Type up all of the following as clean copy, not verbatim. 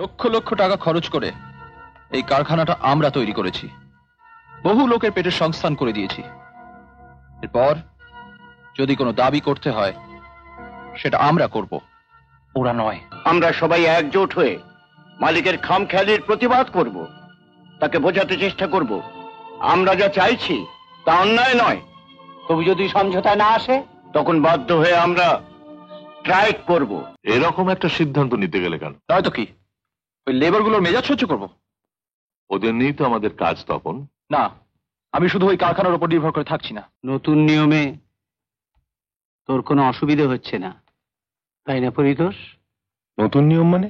লক্ষ লক্ষ টাকা খরচ করে এই কারখানাটা আমরা তৈরি করেছি, বহু লোকের পেটের সংস্থান করে দিয়েছি। এরপর যদি কোনো দাবি করতে হয় সেটা আমরা করব, ওরা নয়। আমরা সবাই একজোট হয়ে মালিকের খামখেয়ালির প্রতিবাদ করব, তাকে বোঝাতে চেষ্টা করব আমরা যা চাইছি তা অন্যায় নয়। তবে যদি সমঝোতা না আসে তখন বাধ্য হয়ে আমরা স্ট্রাইক করব। এরকম একটা সিদ্ধান্ত নিতে গেলে কেন? নয়তো কি ওই লেবারগুলোর মেজাজ সহ্য করব? ওদের নিয়েই তো আমাদের কাজ। তপন, না, আমি শুধু ওই কারখানার উপর নির্ভর করে থাকছি না। নতুন নিয়মে তোর কোনো অসুবিধা হচ্ছে না, তাই না পরিতোষ? নতুন নিয়ম মানে?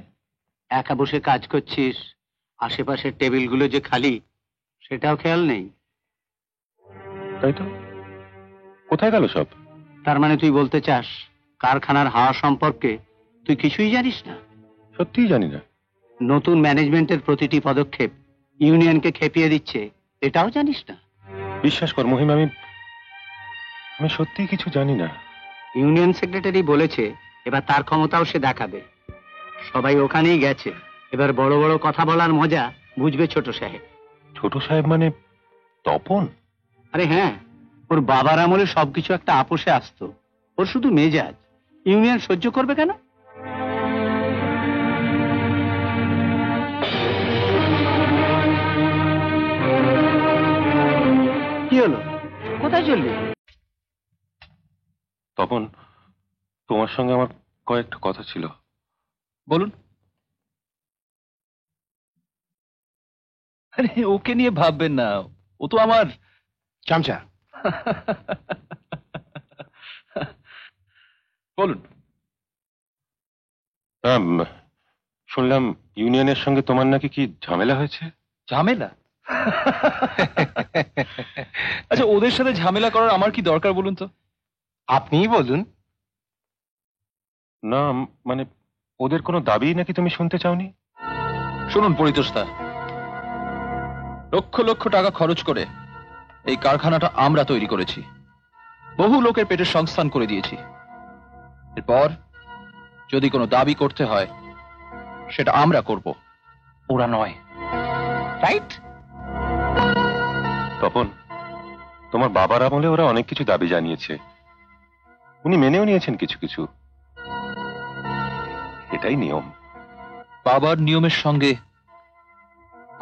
একা বসে কাজ করছিস, আশেপাশের টেবিলগুলো যে খালি সেটাও খেয়াল নেই। তাই তো, কোথায় গেল সব? তার মানে তুই বলতে চাস কারখানার হাওয়া সম্পর্কে তুই কিছুই জানিস না? সত্যিই জানি না। নতুন ম্যানেজমেন্টের প্রতিটি পদক্ষেপ ইউনিয়নকে খেপিয়ে দিচ্ছে, এটাও জানিস না? বিশ্বাস কর মহিম, আমি সত্যিই কিছু জানি না। ইউনিয়ন সেক্রেটারি বলেছে এবার তার ক্ষমতাও সে দেখাবে। সবাই ওখানেই গেছে, এবার বড় বড় কথা বলার মজা বুঝবে ছোট সাহেব। ছোট সাহেব মানে তপন? আরে হ্যাঁ, ওর বাবার আমলে সবকিছু একটা আপোষে আসতো, ওর শুধু মেজাজ। ইউনিয়ন সহ্য করবে কেন? কি হলো, কোথায় চললি? তপন, তোমার সঙ্গে আমার কয়েকটা কথা ছিল। বলুন। আরে ওকে নিয়ে ভাববেন না, ও তো আমার চামচা। বলুন। শুনলাম ইউনিয়নের সঙ্গে তোমার নাকি কি ঝামেলা হয়েছে? ঝামেলা? আচ্ছা, ওদের সাথে ঝামেলা করার আমার কি দরকার বলুন তো? আপনিই বলুন না। মানে ওদের কোনো দাবি নাকি তুমি শুনতে চাওনি? শুনুন পরিতোষদা, লক্ষ লক্ষ টাকা খরচ করে এই কারখানাটা আমরা তৈরি করেছি, বহু লোকের পেটের সংস্থান করে দিয়েছি। এরপর যদি কোনো দাবি করতে হয় সেটা আমরা করব, ওরা নয়। রাইট? তপন, তোমার বাবার আমলে ওরা অনেক কিছু দাবি জানিয়েছে, উনি মেনেও নিয়েছেন কিছু কিছু। এটাই নিয়ম। বাবার নিয়মের সঙ্গে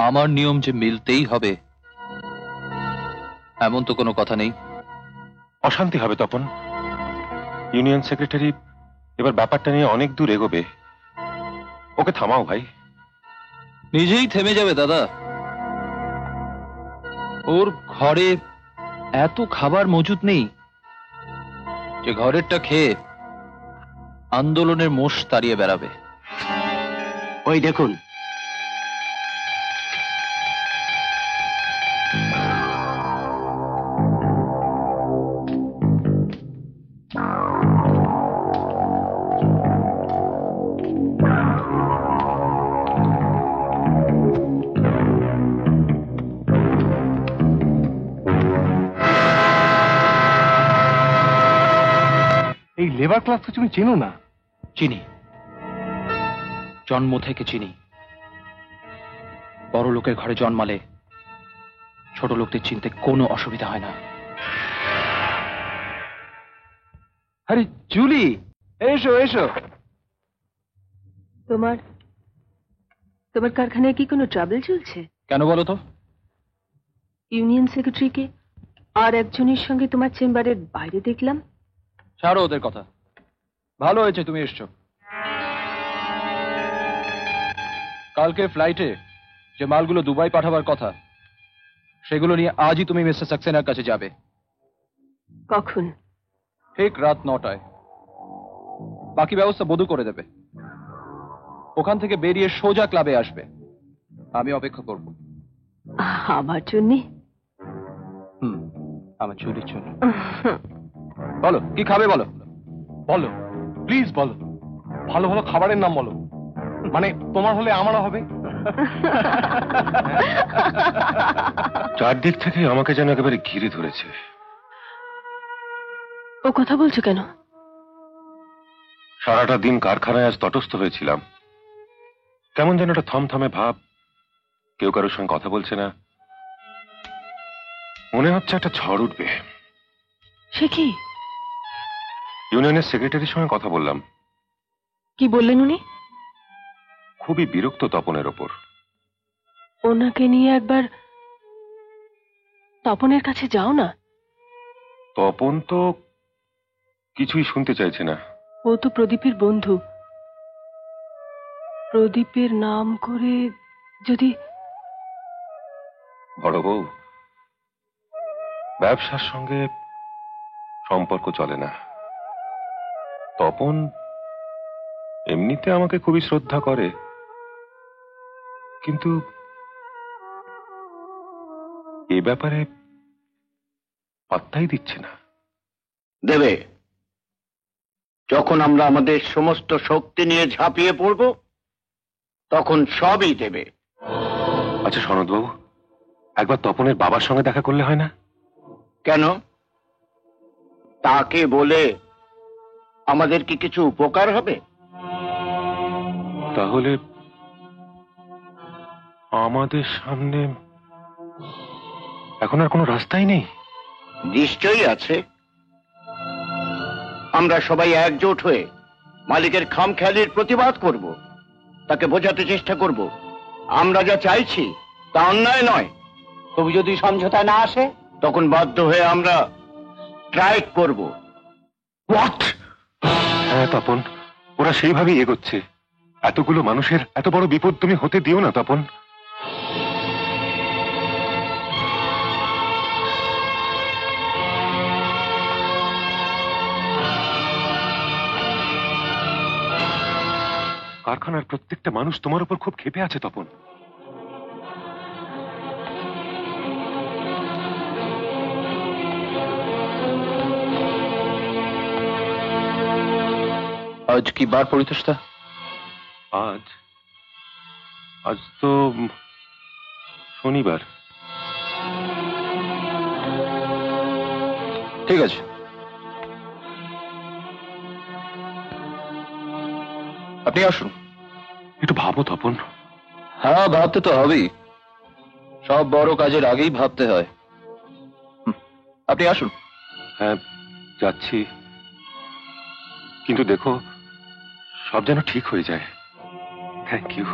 আমার নিয়ম যে মিলতেই হবে এমন তো কোনো কথা নেই। অশান্তি হবে তপন। ইউনিয়ন সেক্রেটারি এবার ব্যাপারটা নিয়ে অনেক দূর এগোবে, ওকে থামাও ভাই। নিজেই থেমে যাবে দাদা। ওর ঘরে এত খাবার মজুদ নেই যে ঘরেরটা খেয়ে আন্দোলনের মোষ তাড়িয়ে বেড়াবে। ওই দেখুন, এই লেবার ক্লাসকে তুমি চেনো না? চিনি, জন্ম থেকে চিনি। বড় লোকের ঘরে জন্মালে ছোট লোকদের চিনতে কোনো অসুবিধা হয় না। আরে জুলি, এসো এসো। তোমার তোমার কারখানায় কি কোনো ট্রাবল চলছে? কেন বলো তো? ইউনিয়ন সেক্রেটারিকে আর একজনের সঙ্গে তোমার চেম্বারের বাইরে দেখলাম। ছাড়ো ওদের কথা, ভালো হয়েছে তুমি এসছো। কালকে ফ্লাইটে যে মালগুলো দুবাই পাঠাবার কথা সেগুলো নিয়ে আজই তুমি মিস্টার সাক্সেনার কাছে যাবে। কখন? ঠিক রাত 9টায়। বাকি ব্যবস্থা বধূ করে দেবে। ওখান থেকে বেরিয়ে সোজা ক্লাবে আসবে, আমি অপেক্ষা করব। আমার জন্যে? আমার চুরির জন্য। বলো কি খাবে, বলো বলো, প্লিজ বলো। ভালো ভালো খাবারের নাম বলো, মানে তোমার হলে আমারও হবে। চারদিক থেকে আমাকে যেন একেবারে ঘিরে ধরেছে। ও কথা বলছো কেন? সারাটা দিন কারখানায় আজ তটস্থ হয়েছিলাম, কেমন যেন একটা থমথমে ভাব, কেউ কারোর সঙ্গে কথা বলছে না, মনে হচ্ছে একটা ঝড় উঠবে। সে কি? ইউনিয়নের সেক্রেটারির সঙ্গে কথা বললাম, কি বললেন উনি? খুবই বিরক্ত তপনের ওপর। ওনাকে নিয়ে একবার তপনের কাছে যাও না। তপন তো কিছুই শুনতে চাইছে না। ও তো প্রদীপের বন্ধু। প্রদীপের নাম করে যদি... বড় বউ, ব্যবসার সঙ্গে সম্পর্ক চলে না। তপন এমনিতে আমাকে খুবই শ্রদ্ধা করে, কিন্তু এ ব্যাপারে পাত্তাই দিচ্ছে না। দেবে, যখন আমরা আমাদের সমস্ত শক্তি নিয়ে ঝাঁপিয়ে পড়ব তখন সবই দেবে। আচ্ছা সনদবাবু, একবার তপনের বাবার সঙ্গে দেখা করলে হয় না? কেন? তাকে বলে আমাদের কি কিছু উপকার হবে? তাহলে আমাদের সামনে এখন আর কোনো রাস্তাই নেই? নিশ্চয়ই আছে। আমরা সবাই একজোট হয়ে মালিকের খামখেয়ালির প্রতিবাদ করব, তাকে বোঝাতে চেষ্টা করব আমরা যা চাইছি তা অন্যায় নয়। তবু যদি সমঝোতা না আসে তখন বাধ্য হয়ে আমরা স্ট্রাইক করব। হোয়াট? হ্যাঁ তপন, ওরা সেইভাবেই এগোচ্ছে। এতগুলো মানুষের এত বড় বিপদ তুমি হতে দিও না তপন। কারখানার প্রত্যেকটা মানুষ তোমার উপর খুব ক্ষেপে আছে তপন। আজ কি বার পরিতোষটা? আজ আজ তো শনিবার। ঠিক আছে, আপনি আসুন। একটু ভাবো তপন। হ্যাঁ, ভাবতে তো হবেই। সব বড় কাজের আগেই ভাবতে হয়। আপনি আসুন। হ্যাঁ যাচ্ছি, কিন্তু দেখো সব যেন ঠিক হয়ে যায়। Thank you.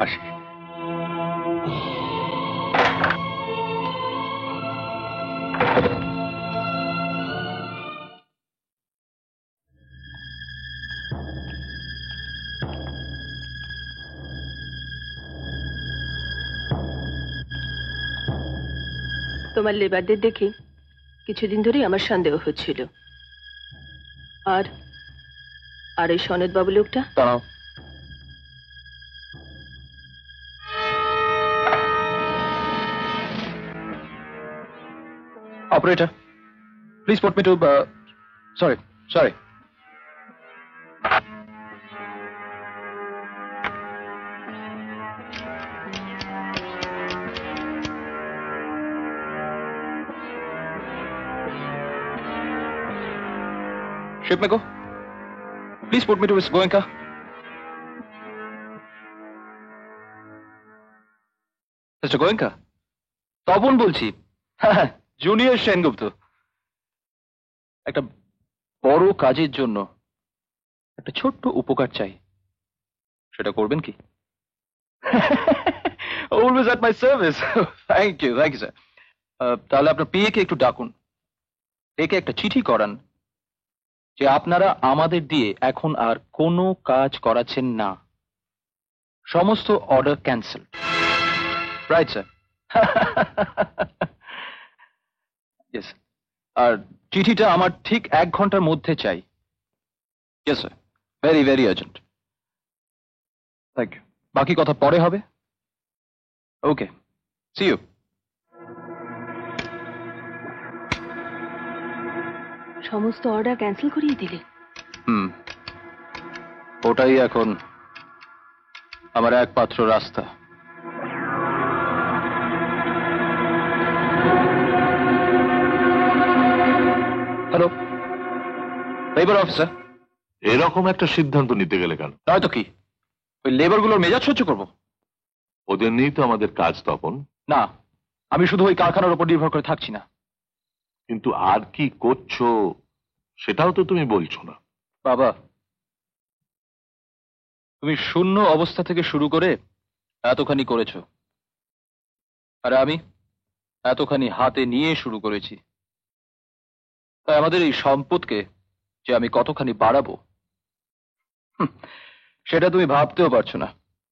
আসি। তোমার লেবারদের দেখে কিছুদিন ধরেই আমার সন্দেহ হচ্ছিল। আর আর এই সনদ বাবু লোকটা? দাঁড়াও। Operator, please put me to... sorry. Ship me go. Please put me to Miss Goenka. Mr. Goenka, Tapan বলছি। জুনিয়র সেনগুপ্ত। একটা বড় কাজের জন্য একটা ছোট্ট উপকার চাই, সেটা করবেন কি? Always at my service. Thank you sir. তাহলে আপনার পিএ কে একটু ডাকুন, ডেকে একটা চিঠি করান যে আপনারা আমাদের দিয়ে এখন আর কোনো কাজ করাচ্ছেন না, সমস্ত order cancel. Right sir? Yes. আর চিঠিটা আমার ঠিক 1 ঘন্টার মধ্যে চাই। Yes sir, very very urgent. Thank you. বাকি কথা পরে হবে। Okay, see you. সমস্ত অর্ডার ক্যান্সেল করিয়ে দিলে? ওটাই এখন আমার একমাত্র রাস্তা। হ্যালো, লেবার অফিসার, এরকম একটা সিদ্ধান্ত নিতে গেলে কেন? নয়তো কি ওই লেবারগুলোর মেজাজ সহ্য করবো? ওদের নিয়েই তো আমাদের কাজ তপন। না, আমি শুধু ওই কারখানার উপর নির্ভর করে থাকছি না। কিন্তু আর কি করছো সেটাও তো তুমি বলছো না। বাবা, তুমি শূন্য অবস্থা থেকে শুরু করে এতখানি করেছো, আর আমি এতখানি হাতে নিয়ে শুরু করেছি। তাই আমাদের এই সম্পদকে যে আমি কতখানি বাড়াবো সেটা তুমি ভাবতেও পারছো না।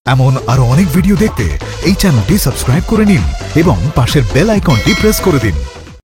এমন আরো অনেক ভিডিও দেখতে এই চ্যানেলটি সাবস্ক্রাইব করে নিন এবং পাশের বেল আইকনটি প্রেস করে দিন।